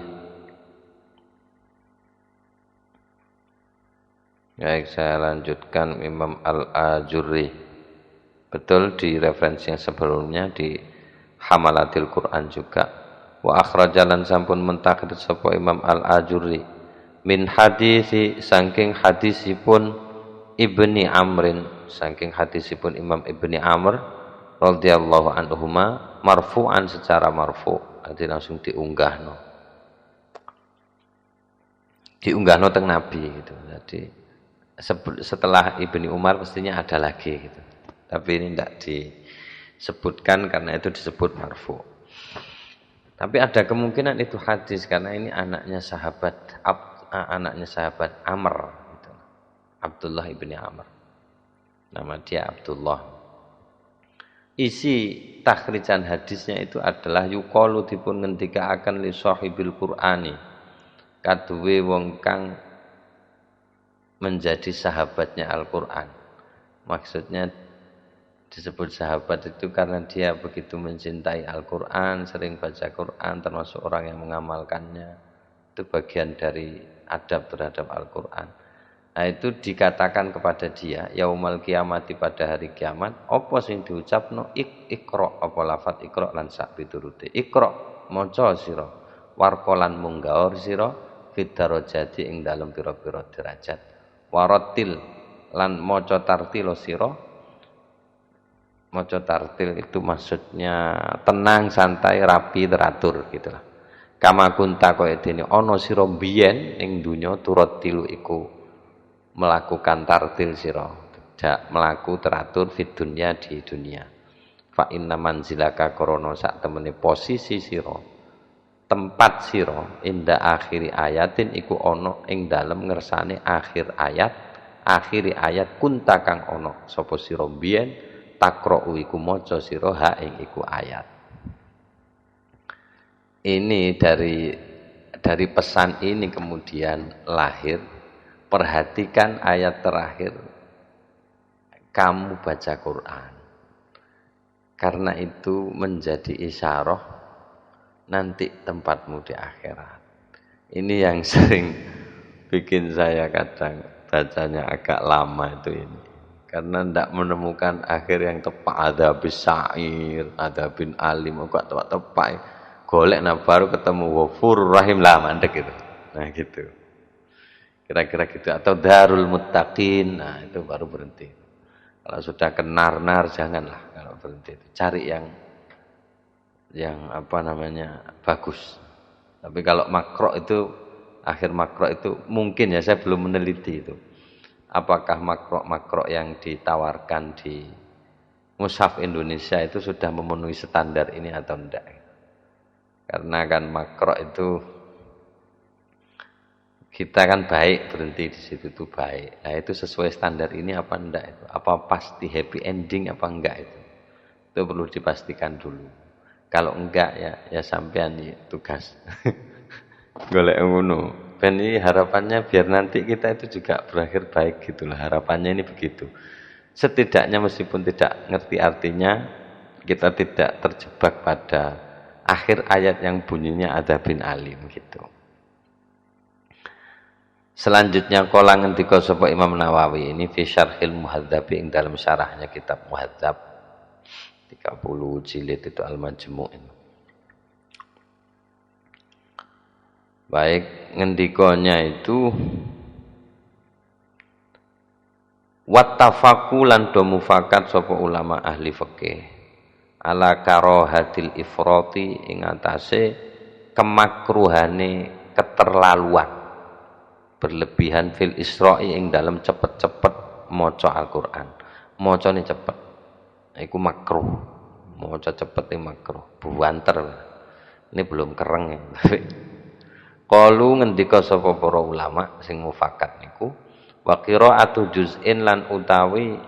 Baik, saya lanjutkan Imam Al-Ajurri. Betul di referensi yang sebelumnya di Hamalatil Quran juga. Wa akhrajalan sampun mentakhrij sapa Imam Al-Ajurri min hadisi saking hadisipun Ibni Amrin, saking hadisipun Imam Ibni Amr radhiyallahu anhuma marfu'an secara marfu', jadi langsung diunggahno teng Nabi gitu. Jadi setelah Ibni Umar mestinya ada lagi gitu. Tapi ini tidak disebutkan karena itu disebut marfu'. Tapi ada kemungkinan itu hadis karena ini anaknya sahabat Amr gitu. Abdullah ibni Amr. Nama dia Abdullah. Isi takhrijan hadisnya itu adalah yuqalu dipun ngendikaaken li sahibil Qur'ani. Kaduwe wong kang menjadi sahabatnya Al-Qur'an. Maksudnya disebut sahabat itu karena dia begitu mencintai Al-Qur'an, sering baca Qur'an, termasuk orang yang mengamalkannya. Itu bagian dari adab terhadap Al-Qur'an. Nah, itu dikatakan kepada dia yaumal kiamati pada hari kiamat apa sing diucapno ikra apa lafat ikra lan sak piturute ikra maca sira warqalan munggaur sira fid darajati ing dalem pira-pira derajat waratil lan maca tartil sira. Maca tartil itu maksudnya tenang, santai, rapi, teratur gitulah. Kama kunta kaya dene ana sira biyen ing donya turatilu iku melakukan tartil sira, tidak melaku teratur fid dunya di dunia. Fa inna manzilaka krana sak temene posisi sira, tempat sira inda akhiri ayatin iku ana ing dalem ngersane akhir ayat kunta kang ana sapa sira biyen takra'u iku maca sira ha ing iku ayat. Ini dari pesan ini kemudian lahir, perhatikan ayat terakhir kamu baca Quran. Karena itu menjadi isyarah nanti tempatmu di akhirat. Ini yang sering bikin saya kadang bacanya agak lama itu ini. Karena tidak menemukan akhir yang tepat. Ada bisair, ada bin alim, kok tepat. Golek nah baru ketemu wafur rahim lah mandek gitu. Nah gitu. Kira-kira gitu. Atau darul muttaqin, nah itu baru berhenti. Kalau sudah kenar-nar janganlah kalau berhenti. Cari yang apa namanya bagus. Tapi kalau makro itu, akhir makro itu mungkin ya saya belum meneliti itu. Apakah makro-makro yang ditawarkan di Mushaf Indonesia itu sudah memenuhi standar ini atau enggak? Karena kan makro itu kita kan baik berhenti di situ itu baik. Nah itu sesuai standar ini apa enggak itu? Apa pasti happy ending apa enggak itu? Itu perlu dipastikan dulu. Kalau enggak ya sampean tugas. Golek ngono. Dan ini harapannya biar nanti kita itu juga berakhir baik gitulah. Harapannya ini begitu. Setidaknya meskipun tidak ngerti artinya, kita tidak terjebak pada akhir ayat yang bunyinya adzabin alim gitu. Selanjutnya qala ngendika sapa Imam Nawawi ini fi syarhil muhadzab ing dalam syarahnya kitab Muhadzab 30 jilid itu Al-Majmu' ini. Baik, ngendikonya itu wattafaqulan do mufakat sapa ulama ahli fikih ala karahatil ifrati ing atase kemakruhane keterlaluan berlebihan fil isra'i ing dalam cepet-cepet maca Al-Qur'an. Macane cepet iku makruh. Maca cepet iku makruh, buanter. Ini belum kereng ya. Qalu ngendika sapa para ulama sing mufakat niku wa qiraatu juz'in lan utawi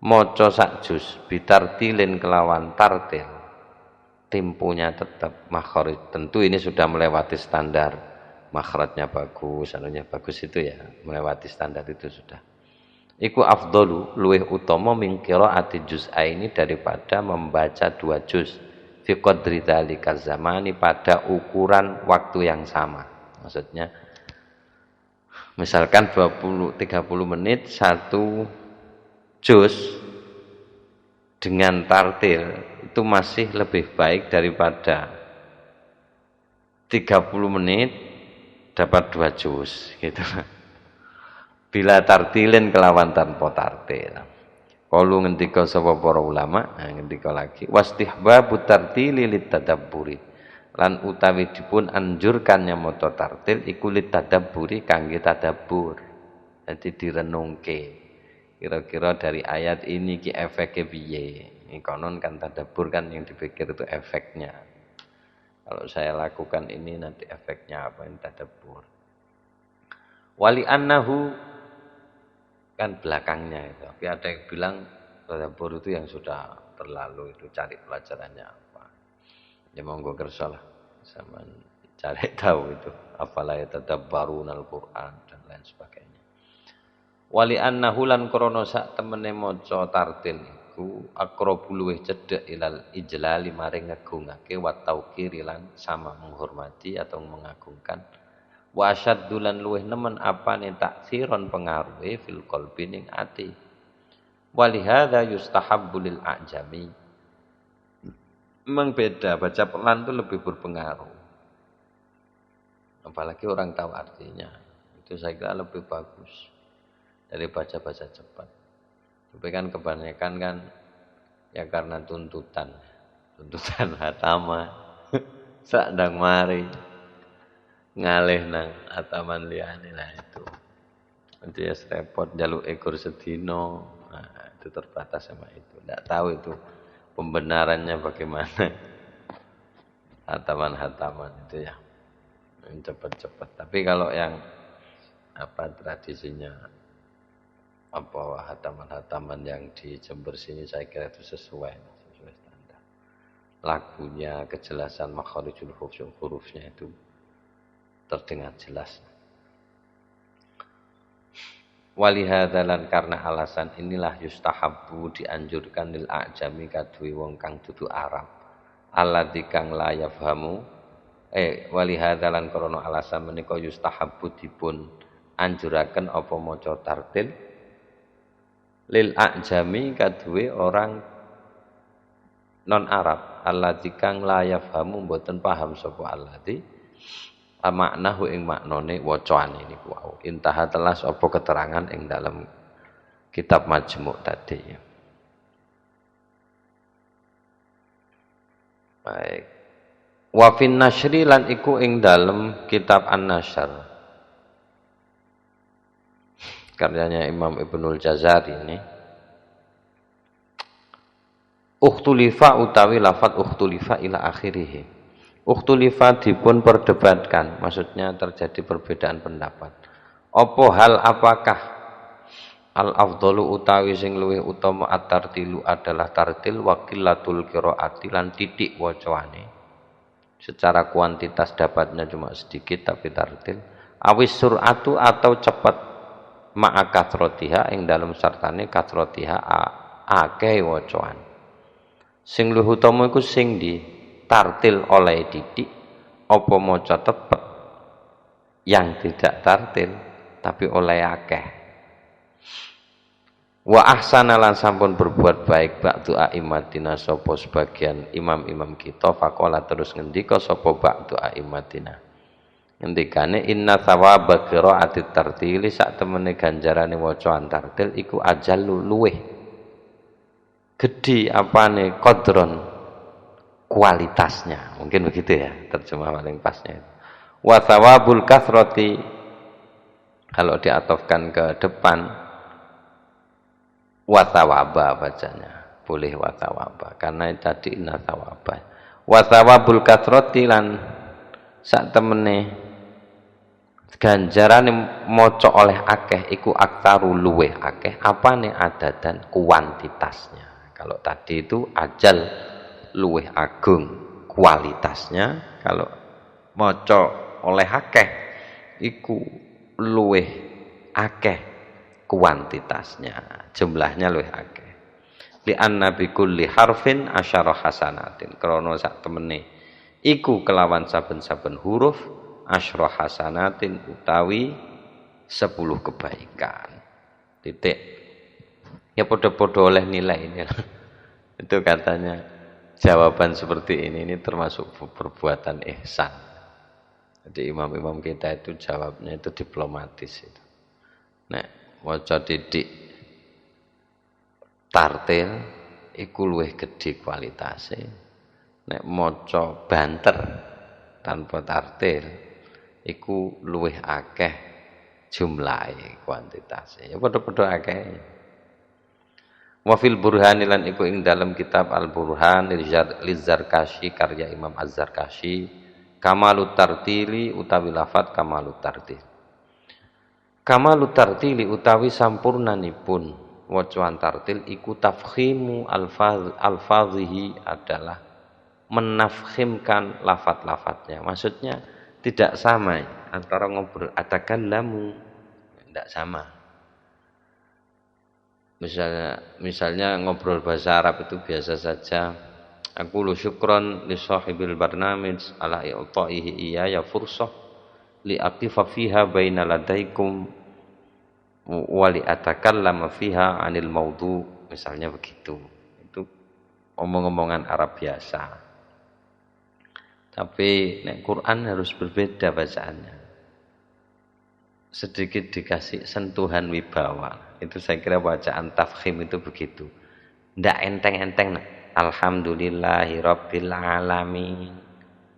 maca sak juz bitartilin kelawan tartil tempunya tetap makhraj. Tentu ini sudah melewati standar makhrajnya bagus, anunya bagus itu ya, melewati standar itu sudah. Iku afdalu luweh utama min qiraati juz'aini daripada membaca 2 juz fi qadri dzalika zamani pada ukuran waktu yang sama. Maksudnya misalkan 20-30 menit 1 juz dengan tartil itu masih lebih baik daripada 30 menit dapat 2 juz gitu. Bila tartilin kelawan tanpa tartil. Qalu ngendika sapa para ulama, ngendika lagi wastihbabu tartili litadabburi. Lan utawi dipun anjurkannya maca tartil iku litadabburi kangge tadabbur. Jadi direnungke. Kira-kira dari ayat ini ki efeknya piye? Konon kan tadabbur kan yang dipikir itu efeknya. Kalau saya lakukan ini nanti efeknya apa yang tadabbur. Wali annahu kan belakangnya itu. Tapi ada yang bilang tadabbur itu yang sudah terlalu itu cari pelajarannya apa. Ya monggo kersa lah sama cari tahu itu. Afala yatadabbarunal Qur'an dan lain sebagainya. Wali annahu lan krana sak temene maca tartil iku aqrabu luwih cedhek ilal ijlali maring ngagungake wa tauqiri lan sama menghormati atau mengagungkan. Wa asyaddu lan luweh nemen apane taksiron pengaruhe fil qalbi ning ati. Walihadza yustahabbu lil a'jami. Memang beda, baca pelan itu lebih berpengaruh. Apalagi orang tahu artinya. Itu saya kira lebih bagus dari baca-baca cepat. Tapi kan kebanyakan kan ya karena tuntutan hatama sak ndang mari ngalih nang ataman liyane lah itu. Nanti ya repot jaluk ekor sedino. Nah, itu terbatas sama itu. Enggak tahu itu pembenarannya bagaimana. Hataman-hataman itu ya. Yang cepat-cepat. Tapi kalau yang apa tradisinya apa hataman-hataman yang di Jember sini saya kira itu sesuai standar. Lagunya, kejelasan makharijul hurufnya itu terdengar jelas. Walihadalan karena alasan inilah yustahabbu dianjurkan lil a'jami kaduwe wong kang dudu Arab. Alladzi kang la yafhamu walihadalan krana alasan menika yustahabbu dipun anjuraken apa maca tartil lil a'jami kaduwe orang non Arab. Alladzi kang la yafhamu mboten paham sapa alladzi maknahu ing maknane wacaane niku wau. Intaha telas apa keterangan ing dalam kitab Majmu' tadi. Baik. Wa fin nasyri lan iku ing dalam kitab An-Nashr. Karyanya Imam Ibnul Jazari ini. Ukhtulifa utawi lafadz ukhtulifa ila akhirih. Ukhtulifa dipun perdebatkan, maksudnya terjadi perbedaan pendapat. Apakah al-afdalu utawi sing luwih utama at-tartilu adalah tartil wa qillatul qiraati lan titik wacaane. Secara kuantitas dapatnya cuma sedikit tapi tartil. Awis sur'atu atau cepat ma'a kathrotiha ing dalam sartane kathrotiha akeh wacaan. Sing luwih utama iku sing di tartil oleh didik apa maca tepet yang tidak tartil tapi oleh akeh. Wa ahsana lan sampun berbuat baik ba'du a'immatina sapa sebagian imam-imam kita faqala terus ngendika sapa ba'du a'immatina ngendikane inna thawaba qira'atit tartili sak temene ganjarane wacaan tartil iku ajallu luweh gedhi apane qadron kualitasnya, mungkin begitu ya terjemah paling pasnya. Wa thawabul kathrati kalau diatofkan ke depan wa thawaba bacanya, boleh wa thawaba karena tadi inna thawaba. Wa thawabul kathrati lan sak temene ganjarane maca oleh akeh iku aktaru luweh akeh apane adadan kuantitasnya. Kalau tadi itu ajal luweh agung kualitasnya, kalau maca oleh akeh iku luweh akeh kuantitasnya, jumlahnya luweh akeh. Li anna bi kulli harfin asyara hasanatin, krana sak temene iku kelawan saben-saben huruf asyra hasanatin utawi 10 kebaikan. Titik. Ya podo-podo oleh nilai ini. Itu katanya jawaban seperti ini termasuk perbuatan ihsan. Jadi imam-imam kita itu jawabnya itu diplomatis itu. Nek maca didik tartil iku luwih gedhe kualitase. Nek maca banter tanpa tartil iku luwih akeh jumlahe kuantitasé. Ya padha-padha akeh. Wa fil burhani lan iku ing dalam kitab Al-Burhan Lizzarkashi karya Imam Az-Zarkashi kamalut tartili utawi lafat kamalut tartil. Kamalut tartili utawi sampurnanipun wacaan tartil iku tafkhimu alfazihi adalah menafkhimkan lafat-lafatnya. Maksudnya tidak sama antara ngobrol atakallamu, tidak sama. Misalnya ngobrol bahasa Arab itu biasa saja. Aku lu syukron li sahibil barnamij ala i'ta'ihi iyaya fursah li aqifa fiha baina ladaikum wa li atakallama fiha 'anil maudhu, misalnya begitu. Itu omong-omongan Arab biasa. Tapi nek Quran harus berbeda bacaannya. Sedikit dikasih sentuhan wibawa. Itu saya kira bacaan tafkhim itu begitu. Ndak enteng-enteng. Alhamdulillahi rabbil alamin.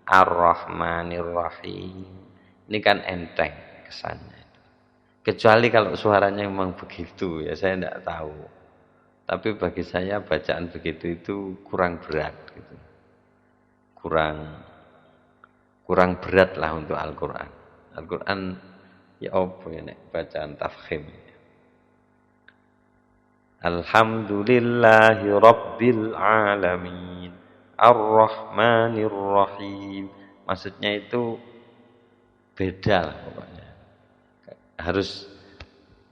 Ar-Rahmanir Rahim. Ini kan enteng kesannya. Kecuali kalau suaranya memang begitu, ya saya tidak tahu. Tapi bagi saya bacaan begitu itu kurang berat gitu. Kurang berat lah untuk Al-Quran. Al-Quran ya apa ya nek bacaan tafkhim. Alhamdulillahi rabbil alamin. Ar-Rahmanir Rahim. Maksudnya itu beda lah pokoknya. Harus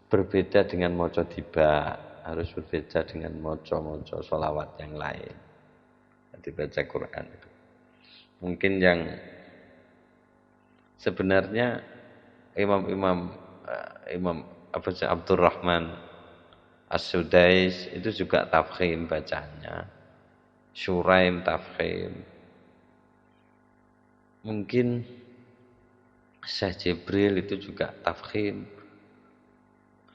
berbeda dengan moco tiba, harus berbeda dengan moco sholawat yang lain. Dibaca Quran itu. Mungkin yang sebenarnya imam Abdurrahman As-Sudais itu juga tafkhim bacanya. Syuraim tafkhim. Mungkin Syekh Jibril itu juga tafkhim.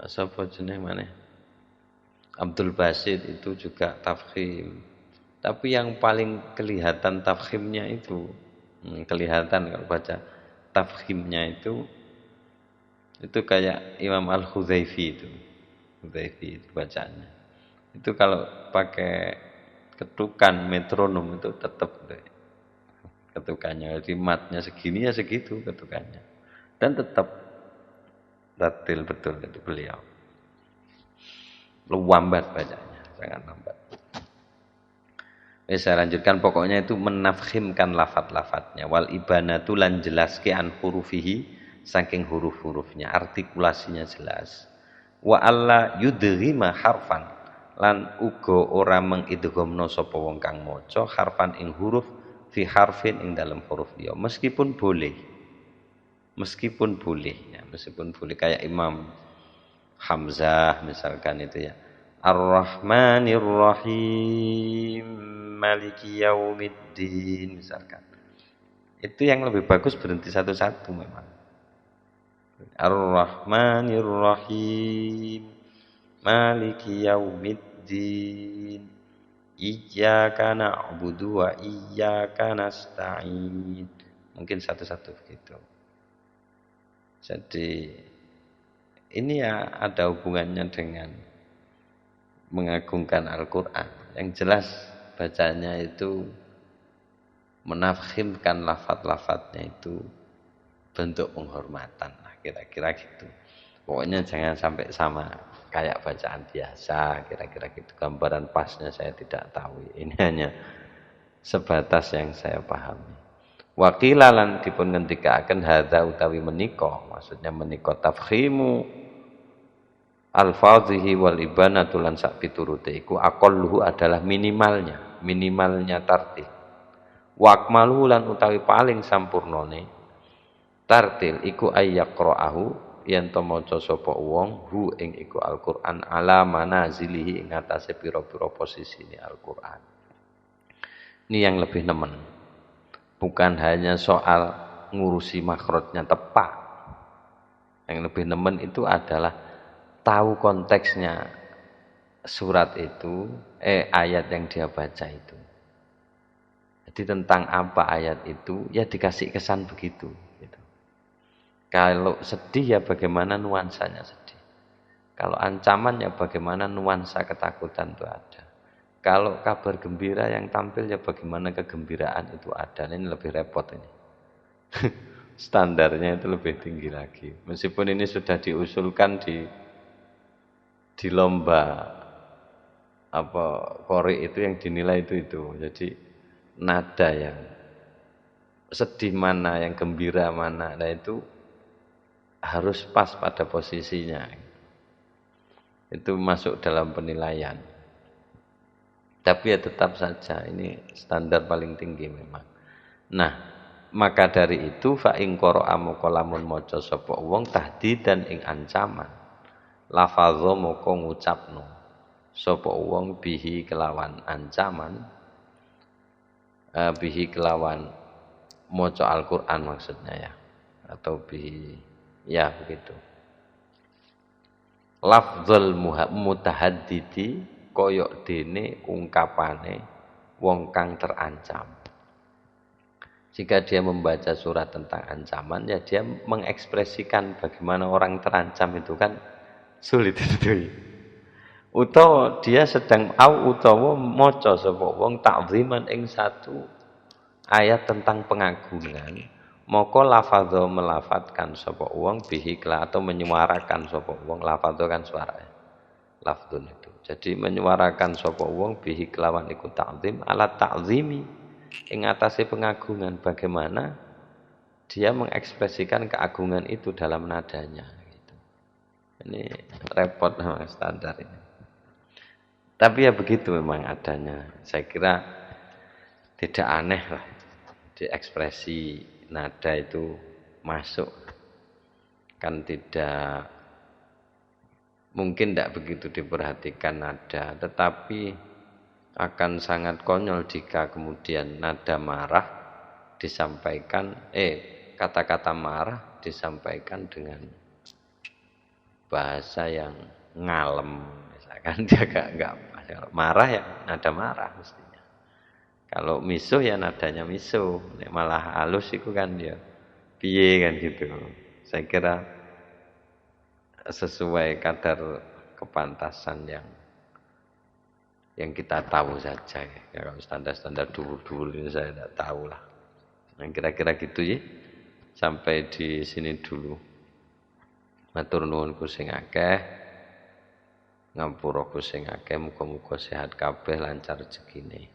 Sapa jenenge maneh? Abdul Basit itu juga tafkhim. Tapi yang paling kelihatan tafkhimnya itu kelihatan kalau baca tafkhimnya itu kayak Imam Al-Hudzaify itu. Hudzaify itu bacanya. Itu kalau pakai ketukan metronom itu tetap ketukannya. Jadi matnya segini ya segitu ketukannya. Dan tetap tatil betul itu beliau. Lambat bacanya, sangat lambat. Saya lanjutkan, pokoknya itu menafkhimkan lafat-lafatnya. Wal ibanatu lan jelaske an hurufihi, saking huruf-hurufnya, artikulasinya jelas. Wa alla yudghima harfan lan uga ora mengidghamna sapa wong kang maca harfan ing huruf fi harfin ing dalam huruf liya, meskipun boleh ya, meskipun boleh kayak Imam Hamzah misalkan itu ya, Ar-Rahmanir Rahim Maliki Yaumiddin misalkan, itu yang lebih bagus berhenti satu-satu memang. Ar-Rahmanir Rahim Maliki Yaumiddin Iyyaka na'budu wa iyyaka nasta'in, mungkin satu-satu begitu. Jadi ini ya ada hubungannya dengan mengagungkan Al-Quran. Yang jelas bacanya itu menafkhimkan lafadz-lafadznya itu bentuk penghormatan lah, kira-kira gitu. Pokoknya jangan sampai sama kayak bacaan biasa, kira-kira gitu. Gambaran pasnya saya tidak tahu. Ini hanya sebatas yang saya pahami. Wakilalan dipun ngendikaken hadza utawi menika, maksudnya menika tafkhimu alfazihi wal ibanatu lan sak piturute iku aqalluhu adalah minimalnya tartil. Wa akmaluhu lan utawi paling sampurnane tartil iku ayyaqra'ahu yen to maca sapa wong hu ing iku Al-Qur'an ala manazilihi ing atase pira-pira posisine Al-Qur'an. Ini yang lebih nemen. Bukan hanya soal ngurusi makhrajnya tepat. Yang lebih nemen itu adalah tahu konteksnya surat itu, ayat yang dia baca itu. Jadi tentang apa ayat itu, ya dikasih kesan begitu. Gitu. Kalau sedih ya bagaimana nuansanya sedih. Kalau ancaman ya bagaimana nuansa ketakutan itu ada. Kalau kabar gembira yang tampil ya bagaimana kegembiraan itu ada. Ini lebih repot ini. Standarnya itu lebih tinggi lagi. Meskipun ini sudah diusulkan di lomba Qori itu yang dinilai itu. Jadi nada yang sedih mana, yang gembira mana, nah itu harus pas pada posisinya. Itu masuk dalam penilaian. Tapi ya tetap saja ini standar paling tinggi memang. Nah, maka dari itu fa ing qara'a moko lamun maca sapa wong tahdidan ing ancaman. Lafadho moko ngucapno sapa wong bihi kelawan ancaman. Bihi kelawan maca Al-Qur'an maksudnya ya. Atau bihi ya begitu. Lafdzul mutahaddidi koyok dene ungkapane wong kang terancam. Jika dia membaca surat tentang ancaman, ya dia mengekspresikan bagaimana orang terancam itu kan sulit itu. Utawa dia sedang utawa maca sapa wong ta'ziman ing satu ayat tentang pengagungan, maka lafadho melafatkan sapa wong bihi atau menyuarakan sapa wong, lafadho kan suara. Lafdun itu. Jadi menyuarakan sapa wong bihi kelawan iku ta'zim ala ta'zimi ing atase pengagungan, bagaimana dia mengekspresikan keagungan itu dalam nadanya gitu. Ini repot memang standar ini. Tapi ya begitu memang adanya. Saya kira tidak aneh lah di ekspresi nada itu masuk. Kan tidak mungkin tidak begitu diperhatikan nada, tetapi akan sangat konyol jika kemudian nada marah disampaikan, kata-kata marah disampaikan dengan bahasa yang ngalem, misalkan dia enggak marah ya nada marah mestinya. Kalau misuh ya nadanya misuh, malah halus itu kan dia piye kan gitu. Saya kira sesuai kadar kepantasan yang kita tahu saja ya. Kalau standar-standar dulu ini saya tidak tahu lah. Nah, kira-kira gitu ya. Sampai di sini dulu. Matur nuwun sing akeh. Ngampura sing akeh, muga-muga sehat kabeh, lancar rezekine.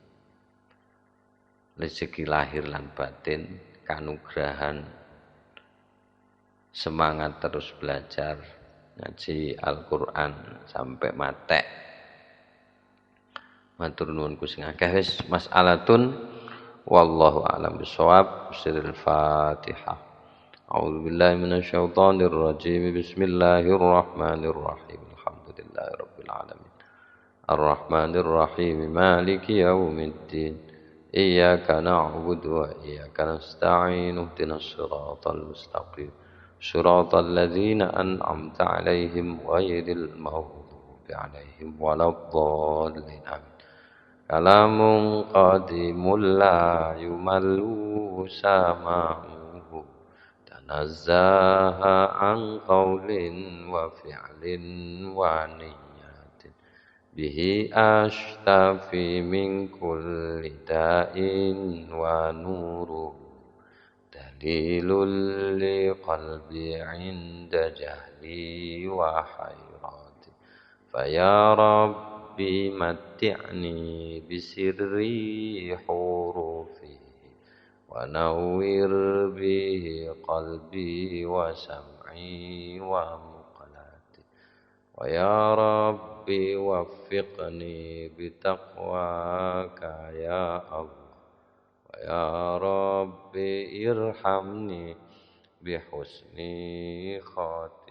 Rezeki lahir lan batin, kanugrahan, semangat terus belajar ngaji Al-Qur'an sampai matek. Matur nuwun sing akeh. Wis mas'alatun wallahu a'lam bishawab. Sirrul Fatihah. A'udzu billahi minasyaitonir rajim. Bismillahirrahmanirrahim. Alhamdulillahirabbil alamin. Arrahmanir rahim. Maliki yaumiddin. Iyyaka na'budu wa iyyaka nasta'in. Ihdinas siratal mustaqim. Shiratal ladzina an'amta 'alaihim ghairil maghdubi 'alaihim waladdallin. Amin. Kalamun qadimul la yumallu samahu tanazzaha an qawlin wa fi'lin wa niyatin bihi ashtafi min kulli da'in wa nuru dalilul li qalbi inda jahli wa hayrati faya rabbi matti'ni bisirri hurufi wa nawwir bihi qalbi wa sam'i wa muqlati wa ya rabbi waffiqni bitaqwaka ya Allah wa ya rabbi irhamni bihusni khati